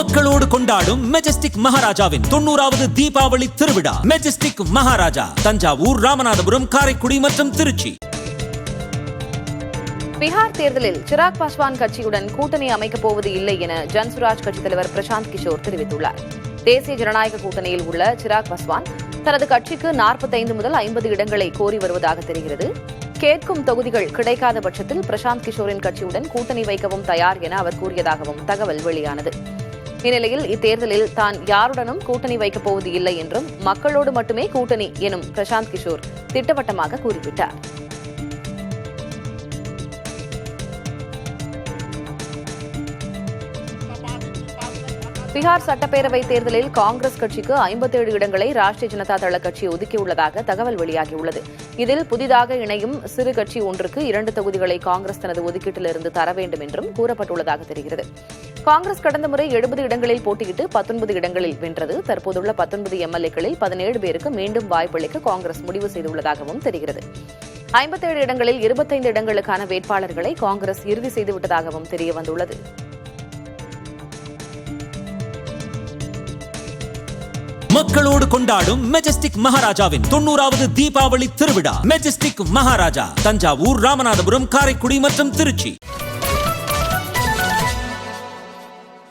மக்களோடு கொண்டாடும் மெஜஸ்டிக் மகாராஜாவின் 90வது தீபாவளி திருவிழா. மெஜஸ்டிக் மகாராஜா தஞ்சாவூர், ராமநாதபுரம், காரைக்குடி மற்றும் திருச்சி. பீகார் தேர்தலில் சிராக் பாஸ்வான் கட்சியுடன் கூட்டணி அமைக்கப் போவது இல்லை என ஜன்சுராஜ் கட்சித் தலைவர் பிரசாந்த் கிஷோர் தெரிவித்துள்ளார். தேசிய ஜனநாயக கூட்டணியில் உள்ள சிராக் பாஸ்வான் தனது கட்சிக்கு 45 முதல் 50 இடங்களை கோரி வருவதாக தெரிகிறது. கேட்கும் தொகுதிகள் கிடைக்காத பட்சத்தில் பிரசாந்த் கிஷோரின் கட்சியுடன் கூட்டணி வைக்கவும் தயார் என அவர் கூறியதாகவும் தகவல் வெளியானது. இந்நிலையில் இத்தேர்தலில் தான் யாருடனும் கூட்டணி வைக்கப் போவது இல்லை என்றும் மக்களோடு மட்டுமே கூட்டணி எனும் பிரசாந்த் கிஷோர் திட்டவட்டமாக கூறிவிட்டார். பீகார் சட்டப்பேரவைத் தேர்தலில் காங்கிரஸ் கட்சிக்கு 57 இடங்களை ராஷ்டிரிய ஜனதா தள கட்சி ஒதுக்கியுள்ளதாக தகவல் வெளியாகியுள்ளது. இதில் புதிதாக இணையும் சிறு கட்சி ஒன்றுக்கு 2 தொகுதிகளை காங்கிரஸ் தனது ஒதுக்கீட்டிலிருந்து தர வேண்டும் என்றும் கூறப்பட்டுள்ளதாக தெரிகிறது. காங்கிரஸ் கடந்த முறை 70 இடங்களில் போட்டியிட்டு 19 இடங்களில் வென்றது. தற்போதுள்ள 19 எம்எல்ஏக்களில் 17 பேருக்கு மீண்டும் வாய்ப்பளிக்க காங்கிரஸ் முடிவு செய்துள்ளதாகவும் தெரிகிறது. 57 இடங்களில் 25 இடங்களுக்கான வேட்பாளர்களை காங்கிரஸ் இறுதி செய்துவிட்டதாகவும் தெரியவந்துள்ளது. மக்களோடு கொண்டாடும் மெஜஸ்டிக் மகாராஜாவின் 90வது தீபாவளி திருவிழா. மெஜஸ்டிக் மகாராஜா தஞ்சாவூர், ராமநாதபுரம், காரைக்குடி மற்றும் திருச்சி.